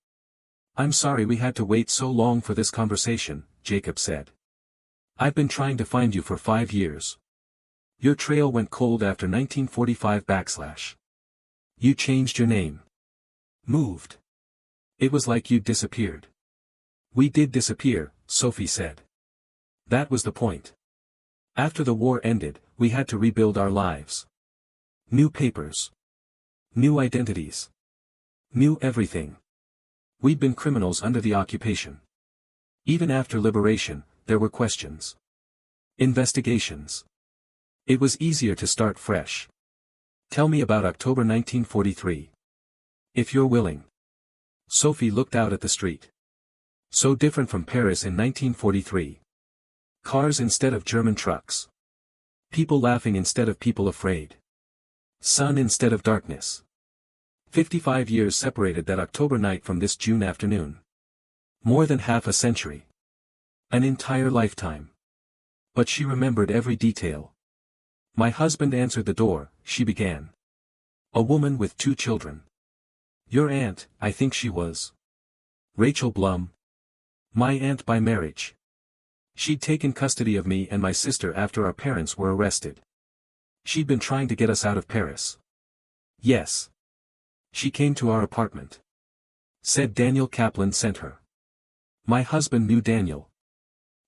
"I'm sorry we had to wait so long for this conversation," Jacob said. "I've been trying to find you for 5 years. Your trail went cold after 1945 /. You changed your name. Moved. It was like you'd disappeared." "We did disappear," Sophie said. "That was the point. After the war ended, we had to rebuild our lives. New papers. New identities. New everything. We'd been criminals under the occupation. Even after liberation, there were questions. Investigations. It was easier to start fresh. Tell me about October 1943. If you're willing." Sophie looked out at the street. So different from Paris in 1943. Cars instead of German trucks. People laughing instead of people afraid. Sun instead of darkness. 55 years separated that October night from this June afternoon. More than half a century. An entire lifetime. But she remembered every detail. "My husband answered the door," she began. "A woman with 2 children. Your aunt, I think she was. Rachel Blum. My aunt by marriage. She'd taken custody of me and my sister after our parents were arrested. She'd been trying to get us out of Paris." "Yes. She came to our apartment. Said Daniel Kaplan sent her. My husband knew Daniel.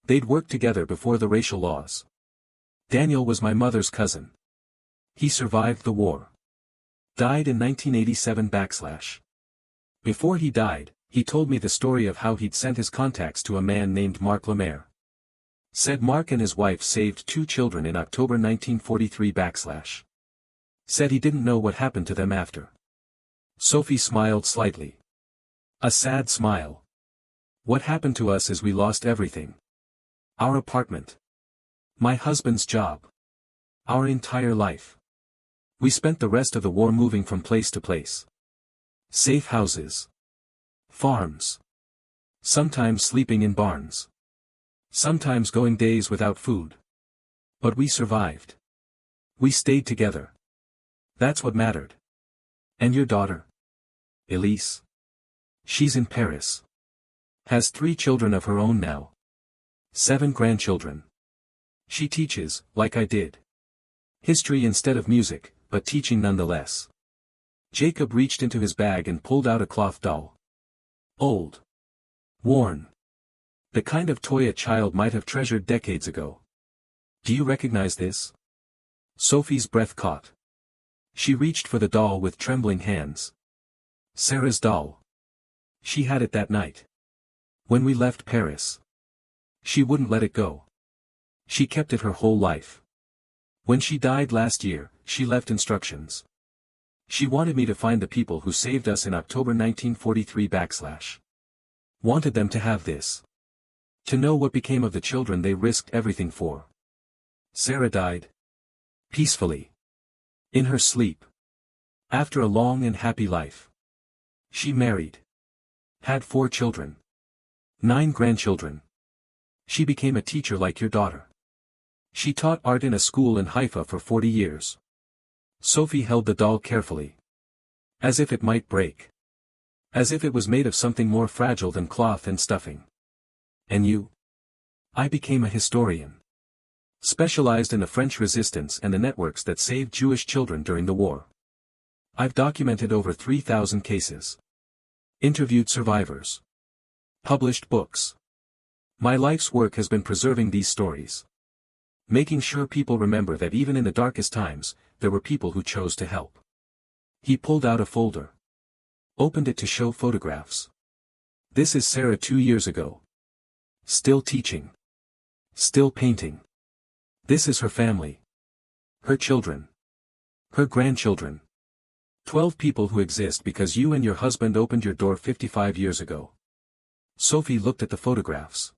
They'd worked together before the racial laws. Daniel was my mother's cousin. He survived the war. Died in 1987 /. Before he died, he told me the story of how he'd sent his contacts to a man named Marc Lemaire. Said Marc and his wife saved 2 children in October 1943 /. Said he didn't know what happened to them after." Sophie smiled slightly. A sad smile. "What happened to us is we lost everything. Our apartment. My husband's job. Our entire life. We spent the rest of the war moving from place to place. Safe houses. Farms. Sometimes sleeping in barns. Sometimes going days without food. But we survived. We stayed together. That's what mattered." "And your daughter? Elise?" "She's in Paris. Has 3 children of her own now. 7 grandchildren. She teaches, like I did. History instead of music, but teaching nonetheless." Jacob reached into his bag and pulled out a cloth doll. Old. Worn. The kind of toy a child might have treasured decades ago. "Do you recognize this?" Sophie's breath caught. She reached for the doll with trembling hands. "Sarah's doll. She had it that night. When we left Paris. She wouldn't let it go. She kept it her whole life. When she died last year, she left instructions. She wanted me to find the people who saved us in October 1943 /. Wanted them to have this. To know what became of the children they risked everything for. Sarah died. Peacefully. In her sleep. After a long and happy life. She married. Had 4 children. 9 grandchildren. She became a teacher like your daughter. She taught art in a school in Haifa for 40 years. Sophie held the doll carefully. As if it might break. As if it was made of something more fragile than cloth and stuffing. "And you?" "I became a historian. Specialized in the French resistance and the networks that saved Jewish children during the war. I've documented over 3,000 cases. Interviewed survivors. Published books. My life's work has been preserving these stories. Making sure people remember that even in the darkest times, there were people who chose to help." He pulled out a folder. Opened it to show photographs. "This is Sarah 2 years ago. Still teaching. Still painting. This is her family. Her children. Her grandchildren. 12 people who exist because you and your husband opened your door 55 years ago." Sophie looked at the photographs.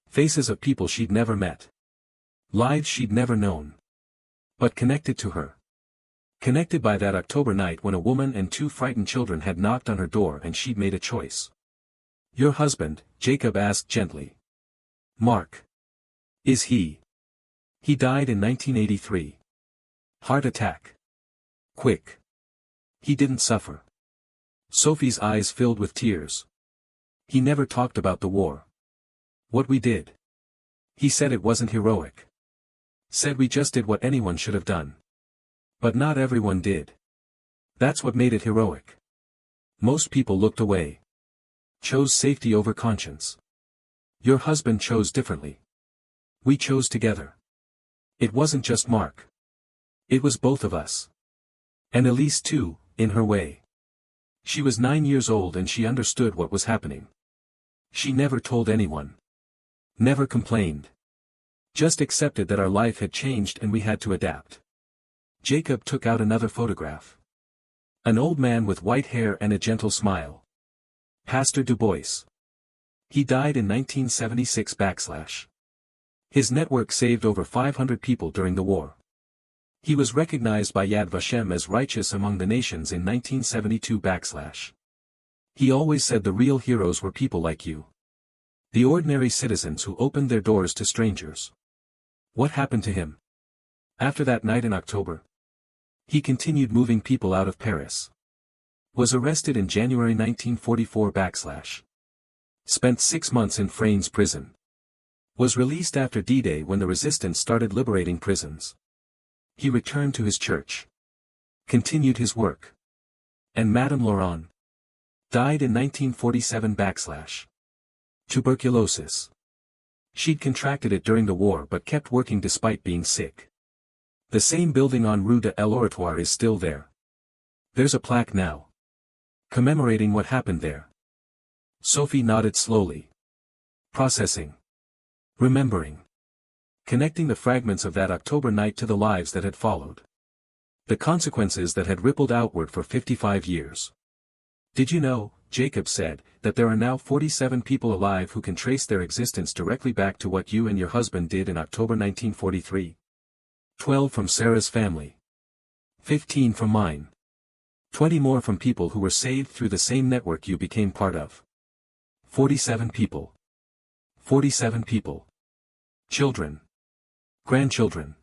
Faces of people she'd never met. Lives she'd never known. But connected to her. Connected by that October night when a woman and two frightened children had knocked on her door and she'd made a choice. Your husband, Jacob asked gently. Mark. Is he? He died in 1983. Heart attack. Quick. He didn't suffer. Sophie's eyes filled with tears. He never talked about the war. What we did. He said it wasn't heroic. Said we just did what anyone should have done. But not everyone did. That's what made it heroic. Most people looked away. Chose safety over conscience. Your husband chose differently. We chose together. It wasn't just Mark. It was both of us. And Elise too, in her way. She was 9 years old and she understood what was happening. She never told anyone. Never complained. Just accepted that our life had changed and we had to adapt. Jacob took out another photograph. An old man with white hair and a gentle smile. Pastor Du Bois. He died in 1976 /. His network saved over 500 people during the war. He was recognized by Yad Vashem as righteous among the nations in 1972 /. He always said the real heroes were people like you. The ordinary citizens who opened their doors to strangers. What happened to him? After that night in October? He continued moving people out of Paris. Was arrested in January 1944 /. Spent 6 months in Fraynes prison. Was released after D-Day when the resistance started liberating prisons. He returned to his church. Continued his work. And Madame Laurent died in 1947 /. Tuberculosis. She'd contracted it during the war but kept working despite being sick. The same building on Rue de l'Oratoire is still there. There's a plaque now. Commemorating what happened there. Sophie nodded slowly. Processing. Remembering. Connecting the fragments of that October night to the lives that had followed. The consequences that had rippled outward for 55 years. Did you know, Jacob said, that there are now 47 people alive who can trace their existence directly back to what you and your husband did in October 1943? 12 from Sarah's family. 15 from mine. 20 more from people who were saved through the same network you became part of. 47 people. 47 people. Children. Grandchildren.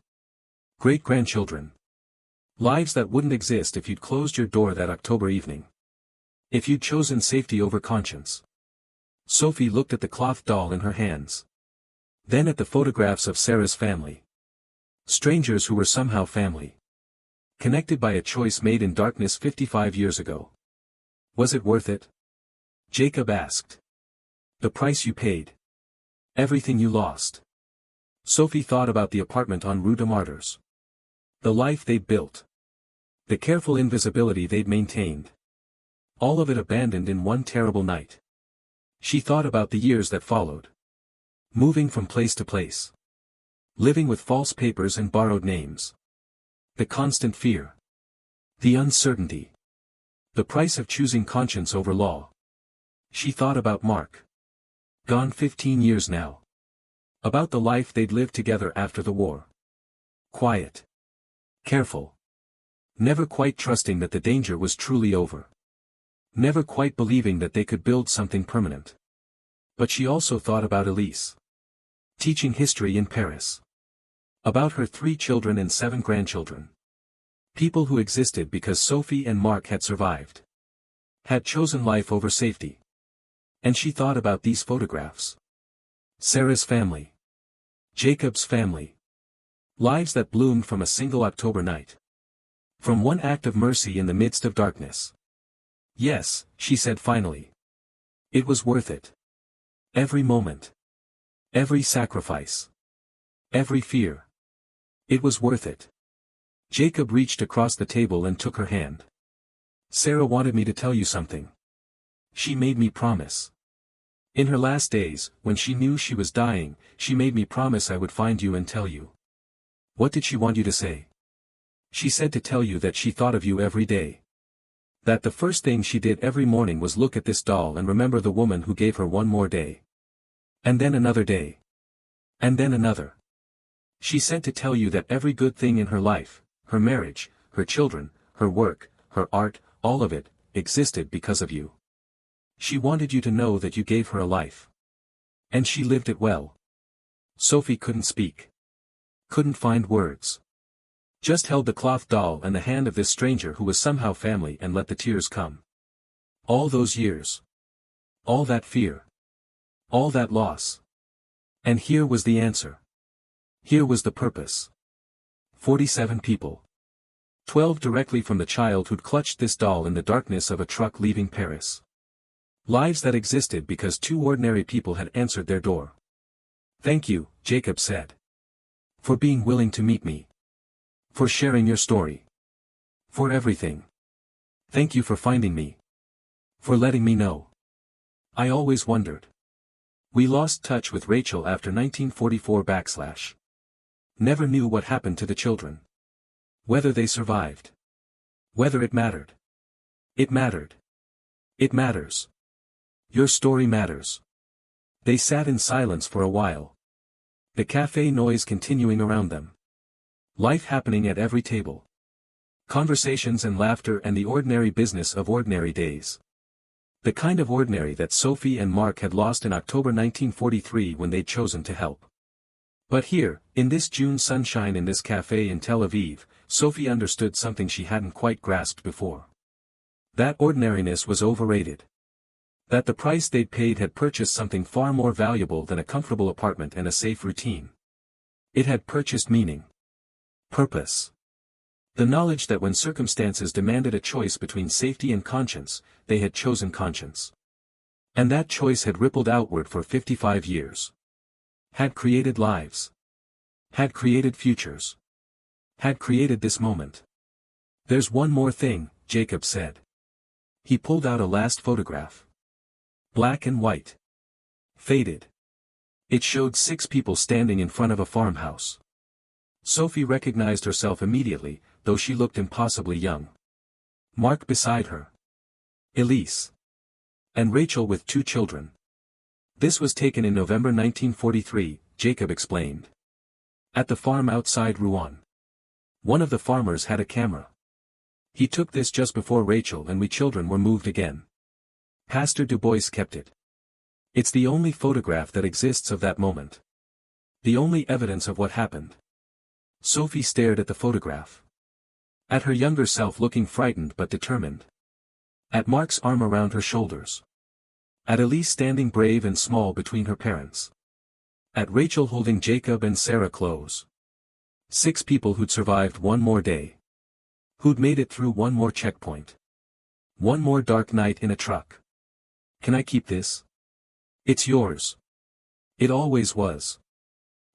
Great-grandchildren. Lives that wouldn't exist if you'd closed your door that October evening. If you'd chosen safety over conscience. Sophie looked at the cloth doll in her hands. Then at the photographs of Sarah's family. Strangers who were somehow family. Connected by a choice made in darkness 55 years ago. Was it worth it? Jacob asked. The price you paid. Everything you lost. Sophie thought about the apartment on Rue des Martyrs. The life they'd built. The careful invisibility they'd maintained. All of it abandoned in one terrible night. She thought about the years that followed. Moving from place to place. Living with false papers and borrowed names. The constant fear. The uncertainty. The price of choosing conscience over law. She thought about Mark. Gone 15 years now. About the life they'd lived together after the war. Quiet. Careful. Never quite trusting that the danger was truly over. Never quite believing that they could build something permanent. But she also thought about Elise. Teaching history in Paris. About her 3 children and 7 grandchildren. People who existed because Sophie and Mark had survived. Had chosen life over safety. And she thought about these photographs. Sarah's family. Jacob's family. Lives that bloomed from a single October night. From one act of mercy in the midst of darkness. Yes, she said finally. It was worth it. Every moment. Every sacrifice. Every fear. It was worth it. Jacob reached across the table and took her hand. Sarah wanted me to tell you something. She made me promise. In her last days, when she knew she was dying, she made me promise I would find you and tell you. What did she want you to say? She said to tell you that she thought of you every day. That the first thing she did every morning was look at this doll and remember the woman who gave her one more day. And then another day. And then another. She said to tell you that every good thing in her life, her marriage, her children, her work, her art, all of it, existed because of you. She wanted you to know that you gave her a life. And she lived it well. Sophie couldn't speak. Couldn't find words. Just held the cloth doll and the hand of this stranger who was somehow family and let the tears come. All those years. All that fear. All that loss. And here was the answer. Here was the purpose. 47 people. 12 directly from the child who'd clutched this doll in the darkness of a truck leaving Paris. Lives that existed because two ordinary people had answered their door. Thank you, Jacob said. For being willing to meet me. For sharing your story. For everything. Thank you for finding me. For letting me know. I always wondered. We lost touch with Rachel after 1944 / Never knew what happened to the children. Whether they survived. Whether it mattered. It mattered. It matters. Your story matters. They sat in silence for a while. The café noise continuing around them. Life happening at every table. Conversations and laughter and the ordinary business of ordinary days. The kind of ordinary that Sophie and Marc had lost in October 1943 when they'd chosen to help. But here, in this June sunshine in this café in Tel Aviv, Sophie understood something she hadn't quite grasped before. That ordinariness was overrated. That the price they'd paid had purchased something far more valuable than a comfortable apartment and a safe routine. It had purchased meaning. Purpose. The knowledge that when circumstances demanded a choice between safety and conscience, they had chosen conscience. And that choice had rippled outward for 55 years. Had created lives. Had created futures. Had created this moment. There's one more thing, Jacob said. He pulled out a last photograph. Black and white. Faded. It showed 6 people standing in front of a farmhouse. Sophie recognized herself immediately, though she looked impossibly young. Marc beside her. Elise. And Rachel with 2 children. This was taken in November 1943, Jacob explained. At the farm outside Rouen. One of the farmers had a camera. He took this just before Rachel and we children were moved again. Pastor Dubois kept it. It's the only photograph that exists of that moment. The only evidence of what happened. Sophie stared at the photograph. At her younger self looking frightened but determined. At Marc's arm around her shoulders. At Elise standing brave and small between her parents. At Rachel holding Jacob and Sarah close. 6 people who'd survived one more day. Who'd made it through one more checkpoint. One more dark night in a truck. Can I keep this? It's yours. It always was.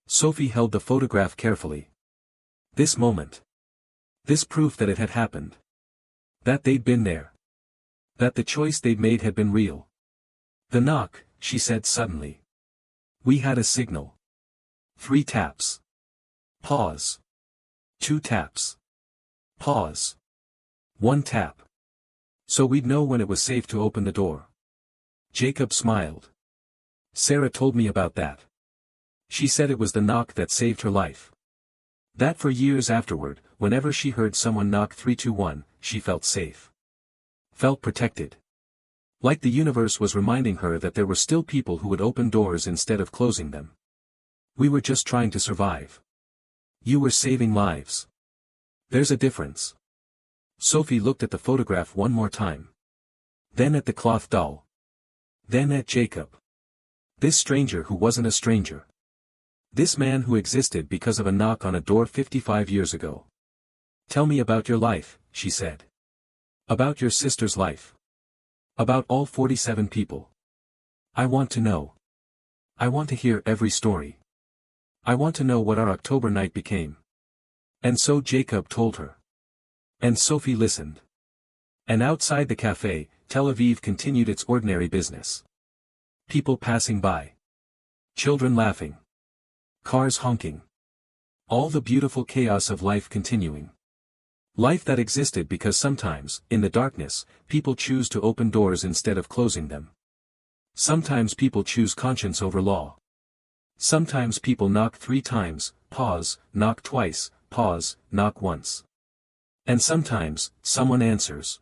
Sophie held the photograph carefully. This moment. This proof that it had happened. That they'd been there. That the choice they'd made had been real. The knock, she said suddenly. We had a signal. 3 taps. Pause. 2 taps. Pause. 1 tap. So we'd know when it was safe to open the door. Jacob smiled. Sarah told me about that. She said it was the knock that saved her life. That for years afterward, whenever she heard someone knock 321, she felt safe. Felt protected. Like the universe was reminding her that there were still people who would open doors instead of closing them. We were just trying to survive. You were saving lives. There's a difference. Sophie looked at the photograph one more time. Then at the cloth doll. Then at Jacob. This stranger who wasn't a stranger. This man who existed because of a knock on a door 55 years ago. Tell me about your life, she said. About your sister's life. About all 47 people. I want to know. I want to hear every story. I want to know what our October night became. And so Jacob told her. And Sophie listened. And outside the café, Tel Aviv continued its ordinary business. People passing by. Children laughing. Cars honking. All the beautiful chaos of life continuing. Life that existed because sometimes, in the darkness, people choose to open doors instead of closing them. Sometimes people choose conscience over law. Sometimes people knock 3 times, pause, knock twice, pause, knock once. And sometimes, someone answers.